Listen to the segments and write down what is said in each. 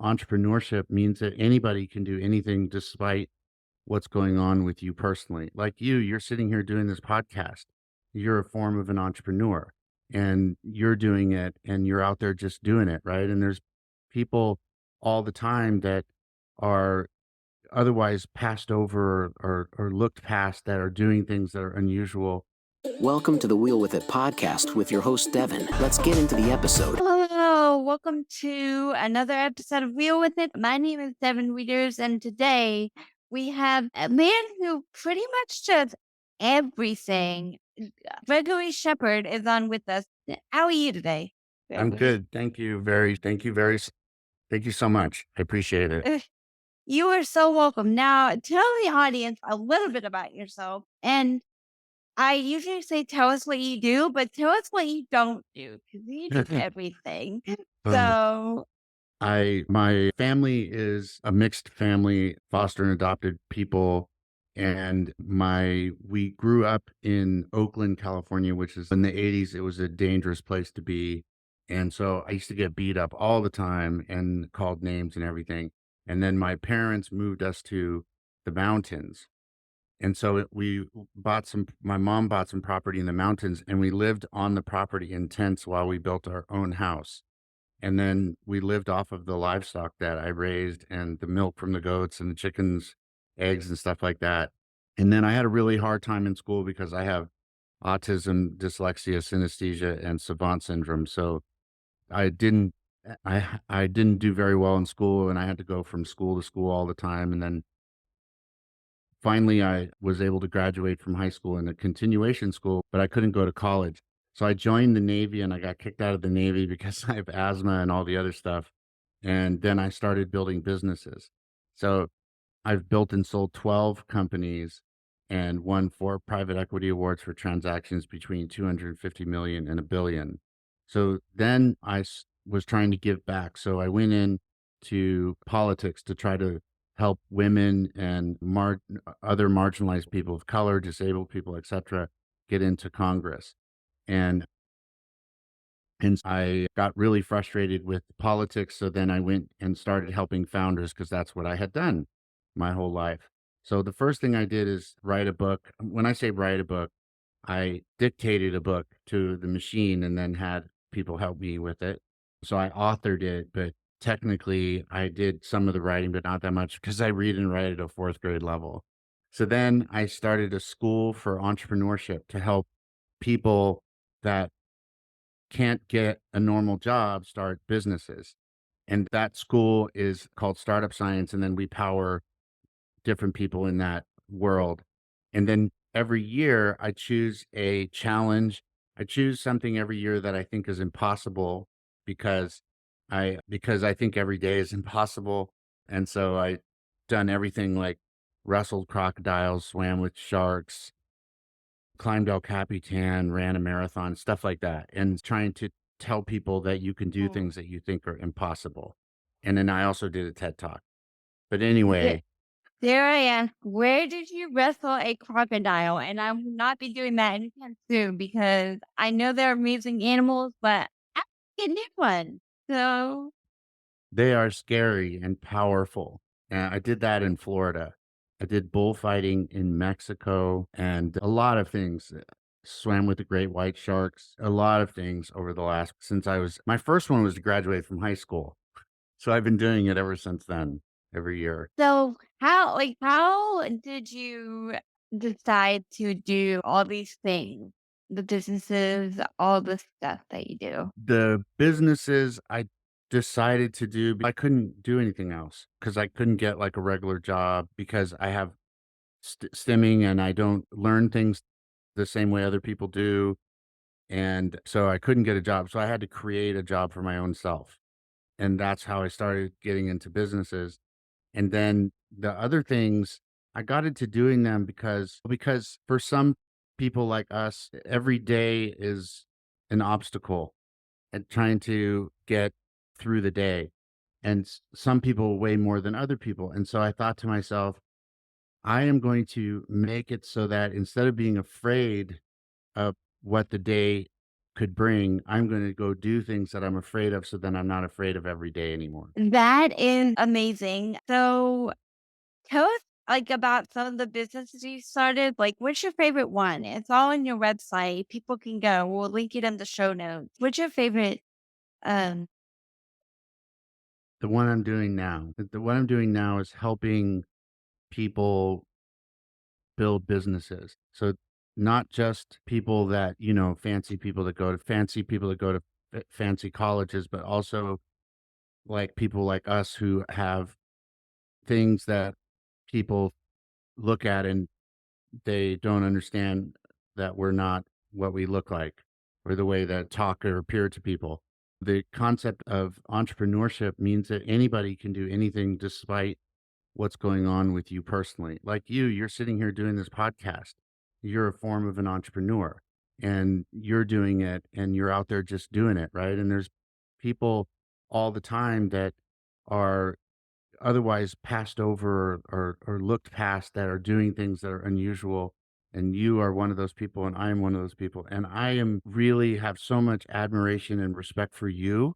entrepreneurship means that anybody can do anything despite what's going on with you personally. Like you're sitting here doing this podcast. You're a form of an entrepreneur and you're doing it and you're out there just doing it, right? And there's people all the time that are otherwise passed over or looked past that are doing things that are unusual. Welcome to the Wheel With It podcast with your host, Devin. Let's get into the episode. Hello, welcome to another episode of Wheel With It. My name is Devin Readers, and today we have a man who pretty much does everything. Gregory Shepard is on with us. How are you today, I'm Gregory? good. Thank you so much. I appreciate it. You are so welcome. Now, tell the audience a little bit about yourself. And I usually say, tell us what you do, but tell us what you don't do because you do everything. Uh, So, my family is a mixed family, foster and adopted people. And we grew up in Oakland, California, which is in the 80s. It was a dangerous place to be. And so I used to get beat up all the time and called names and everything. And then my parents moved us to the mountains. And so my mom bought some property in the mountains and we lived on the property in tents while we built our own house. And then we lived off of the livestock that I raised and the milk from the goats and the chickens, eggs and stuff like that. And then I had a really hard time in school because I have autism, dyslexia, synesthesia, and Savant syndrome. So I didn't, I didn't do very well in school and I had to go from school to school all the time. And then finally I was able to graduate from high school in a continuation school, but I couldn't go to college. So I joined the Navy and I got kicked out of the Navy because I have asthma and all the other stuff. And then I started building businesses. So I've built and sold 12 companies and won 4 private equity awards for transactions between 250 million and a billion. So then was trying to give back. So I went into politics to try to help women and other marginalized people of color, disabled people, etc., get into Congress. And I got really frustrated with politics. So then I went and started helping founders because that's what I had done my whole life. So the first thing I did is write a book. When I say write a book, I dictated a book to the machine and then had people help me with it. So I authored it, but technically I did some of the writing, but not that much because I read and write at a 4th grade level. So then I started a school for entrepreneurship to help people that can't get a normal job start businesses. And that school is called Startup Science. And then we power different people in that world. And then every year I choose a challenge. I choose something every year that I think is impossible because I think every day is impossible. And so I done everything like wrestled crocodiles, swam with sharks, climbed El Capitan, ran a marathon, stuff like that, and trying to tell people that you can do mm, things that you think are impossible. And then I also did a TED Talk. But th- anyway, there I am. Where did you wrestle a crocodile? And I will not be doing that anytime soon because I know they're amazing animals, but I get a new one. So, they are scary and powerful. And I did that in Florida. I did bullfighting in Mexico and a lot of things. Swam with the great white sharks, a lot of things over the last, my first one was to graduate from high school. So I've been doing it ever since then, every year. how did you decide to do all these things? The businesses, all the stuff that you do. The businesses I decided to do, I couldn't do anything else because I couldn't get like a regular job because I have stimming and I don't learn things the same way other people do. And so I couldn't get a job. So I had to create a job for my own self. And that's how I started getting into businesses. And then the other things, I got into doing them because for some people like us, every day is an obstacle and trying to get through the day. And some people way more than other people. And so I thought to myself, I am going to make it so that instead of being afraid of what the day could bring, I'm going to go do things that I'm afraid of. So then I'm not afraid of every day anymore. That is amazing. So tell us like about some of the businesses you started. Like, what's your favorite one? It's all on your website. People can go. We'll link it in the show notes. What's your favorite? Um, The one I'm doing now, the one I'm doing now is helping people build businesses. So not just people that, fancy people that go to fancy colleges, but also like people like us who have things that people look at and they don't understand that we're not what we look like or the way that talk or appear to people. The concept of entrepreneurship means that anybody can do anything despite what's going on with you personally. Like you're sitting here doing this podcast. You're a form of an entrepreneur and you're doing it and you're out there just doing it, right? And there's people all the time that are otherwise passed over or looked past that are doing things that are unusual. And you are one of those people, and I am one of those people. And I am really have so much admiration and respect for you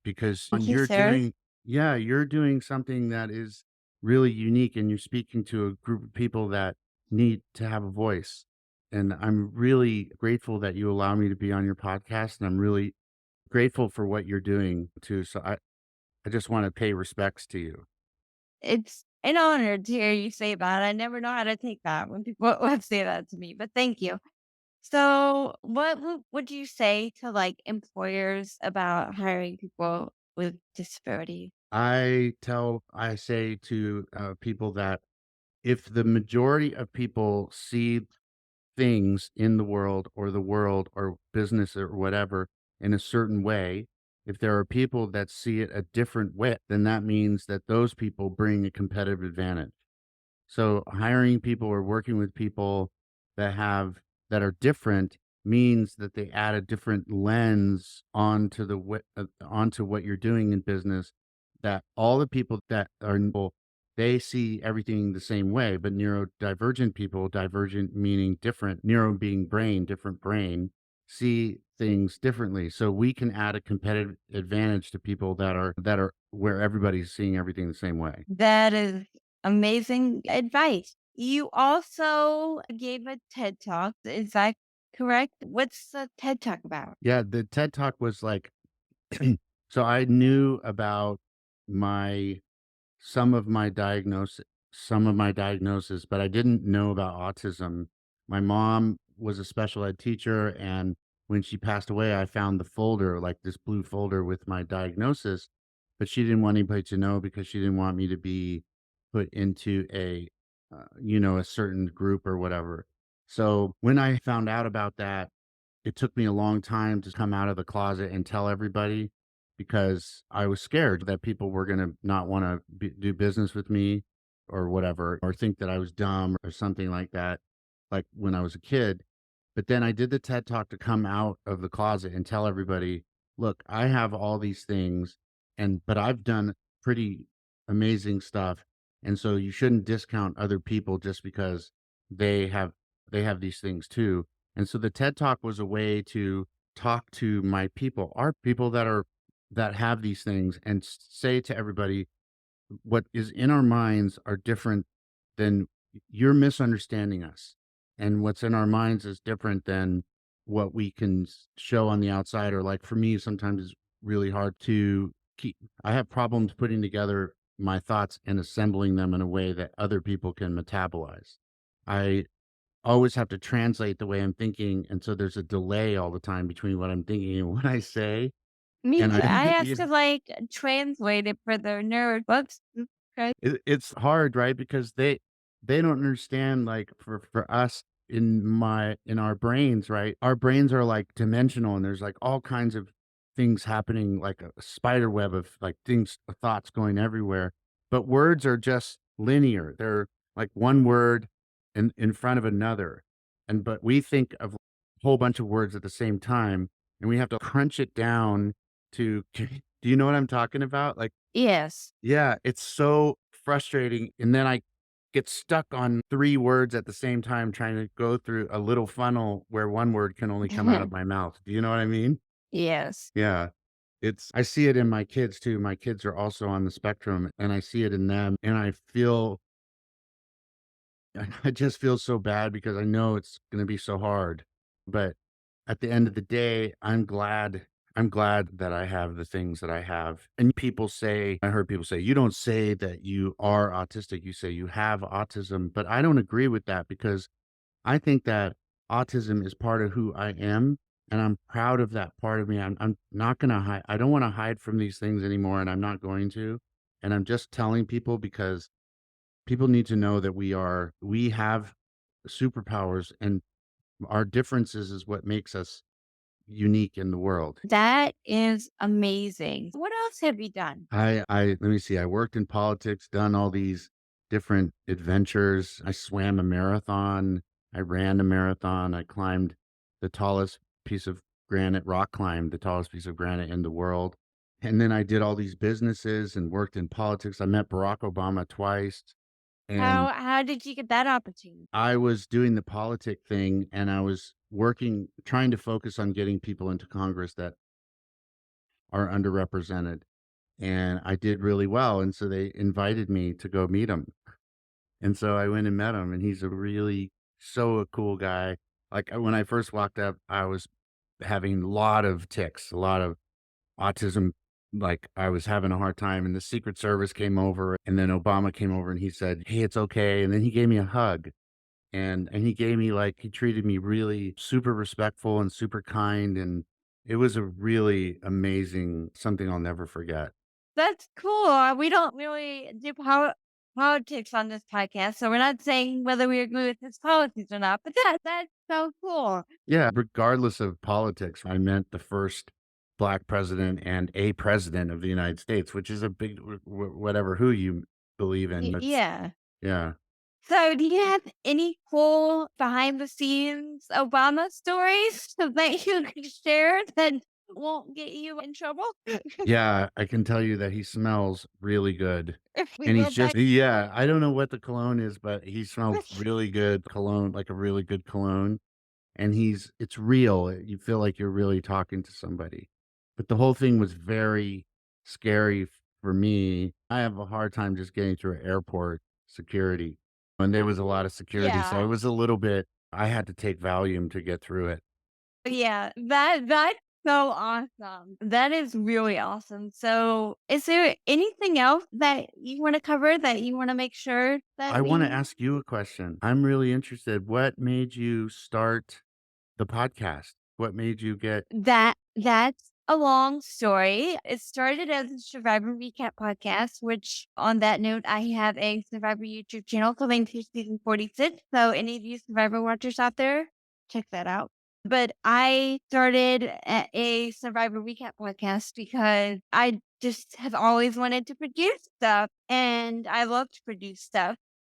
because thank you, sir. you're doing something that is really unique and you're speaking to a group of people that need to have a voice. And I'm really grateful that you allow me to be on your podcast. And I'm really grateful for what you're doing too. So I just want to pay respects to you. It's an honor to hear you say that. I never know how to take that when people would say that to me, but thank you. So, what would you say to like employers about hiring people with disabilities? I say to people that if the majority of people see things in the world or business or whatever in a certain way, if there are people that see it a different way, then that means that those people bring a competitive advantage. So hiring people or working with people that are different means that they add a different lens onto what you're doing in business. That all the people that are they see everything the same way, but neurodivergent people, divergent meaning different, neuro being brain, different brain, see things differently. So we can add a competitive advantage to people that are where everybody's seeing everything the same way. That is amazing advice. You also gave a TED Talk. Is that correct? What's the TED Talk about? Yeah, the TED Talk was like so I knew about my some of my diagnosis, but I didn't know about autism. My mom was a special ed teacher, and when she passed away, I found the folder, like this blue folder with my diagnosis, but she didn't want anybody to know because she didn't want me to be put into a certain group or whatever. So when I found out about that, it took me a long time to come out of the closet and tell everybody because I was scared that people were going to not want to do business with me or whatever, or think that I was dumb or something like that, like when I was a kid. But then I did the TED Talk to come out of the closet and tell everybody, look, I have all these things, but I've done pretty amazing stuff. And so you shouldn't discount other people just because they have they have these things too. And so the TED Talk was a way to talk to my people, our people that have these things, and say to everybody, what is in our minds are different than you're misunderstanding us. And what's in our minds is different than what we can show on the outside. Or like for me, sometimes it's really hard to keep, I have problems putting together my thoughts and assembling them in a way that other people can metabolize. I always have to translate the way I'm thinking, and so there's a delay all the time between what I'm thinking and what I say, Me and too. I have yeah, to like translate it for the nerd books. Okay. it's hard, right? Because they don't understand, like, for us in our brains, right? Our brains are, like, dimensional, and there's, like, all kinds of things happening, like a spider web of, like, thoughts going everywhere, but words are just linear. They're, like, one word in front of another, but we think of a whole bunch of words at the same time, and we have to crunch it down to do you know what I'm talking about? Like, Yes. yeah, it's so frustrating, and then I get stuck on 3 words at the same time trying to go through a little funnel where one word can only come out of my mouth. Do you know what I mean? Yes. Yeah. I see it in my kids too. My kids are also on the spectrum, and I see it in them, and I just feel so bad because I know it's gonna be so hard. But at the end of the day, I'm glad that I have the things that I have. And I heard people say, "You don't say that you are autistic, you say you have autism." But I don't agree with that because I think that autism is part of who I am, and I'm proud of that part of me. I'm not gonna hide. I don't wanna hide from these things anymore, and I'm not going to. And I'm just telling people because people need to know that we have superpowers, and our differences is what makes us unique in the world. That is amazing. What else have you done? I let me see. I worked in politics, done all these different adventures. I swam a marathon. I ran a marathon. I climbed the tallest piece of rock climbed the tallest piece of granite in the world. And then I did all these businesses and worked in politics. I met Barack Obama twice. And How did you get that opportunity? I was doing the politic thing, and I was trying to focus on getting people into Congress that are underrepresented. And I did really well. And so they invited me to go meet him. And so I went and met him, and he's so a cool guy. Like when I first walked up, I was having a lot of tics, a lot of autism. Like I was having a hard time, and the Secret Service came over, and then Obama came over and he said, "Hey, it's okay." And then he gave me a hug. And he treated me really super respectful and super kind, and it was a really amazing something I'll never forget. That's cool. We don't really do politics on this podcast, so we're not saying whether we agree with his policies or not. But that's so cool. Yeah, regardless of politics, I meant the first Black president and a president of the United States, which is a big whatever who you believe in. Yeah. Yeah. So, do you have any cool behind the scenes Obama stories that you can share that won't get you in trouble? Yeah, I can tell you that he smells really good. We And love that. yeah, I don't know what the cologne is, but he smells really good cologne, like a really good cologne. And it's real. You feel like you're really talking to somebody. But the whole thing was very scary for me. I have a hard time just getting through airport security. And there was a lot of security. So it Yeah. was a little bit, I had to take Valium to get through it. Yeah, that's so awesome. That is really awesome. So, is there anything else that you want to cover that you want to make sure that I want to we ask you a question. I'm really interested. What made you start the podcast? What made you get that's a long story. It started as a Survivor Recap podcast, which on that note, I have a Survivor YouTube channel coming to season 46. So any of you Survivor watchers out there, check that out. But I started a Survivor Recap podcast because I just have always wanted to produce stuff and I love to produce stuff.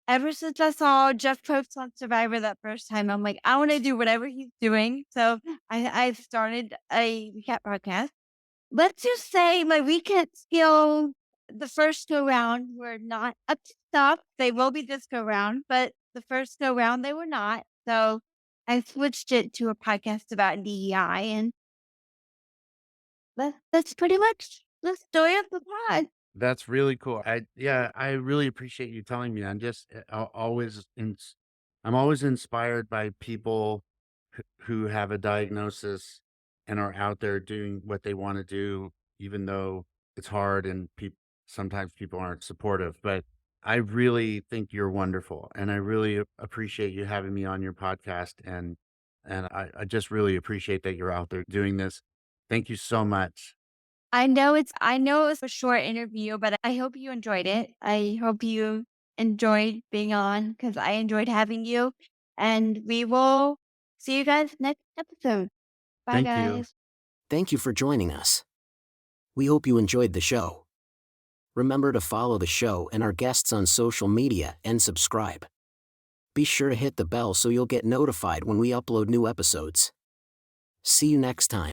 Ever since I saw Jeff post on Survivor that first time, I'm like, I want to do whatever he's doing. So I started a recap podcast. Let's just say my recap skills the first go round were not up to stuff. They will be this go round, but the first go round they were not. So I switched it to a podcast about DEI, and that's pretty much the story of the pod. That's really cool. Yeah, I really appreciate you telling me. I'm always inspired by people who have a diagnosis and are out there doing what they want to do, even though it's hard and sometimes people aren't supportive. But I really think you're wonderful, and I really appreciate you having me on your podcast. And I just really appreciate that you're out there doing this. Thank you so much. I know it was a short interview, but I hope you enjoyed it. I hope you enjoyed being on because I enjoyed having you. And we will see you guys next episode. Bye Thank you. guys. Thank you for joining us. We hope you enjoyed the show. Remember to follow the show and our guests on social media and subscribe. Be sure to hit the bell so you'll get notified when we upload new episodes. See you next time.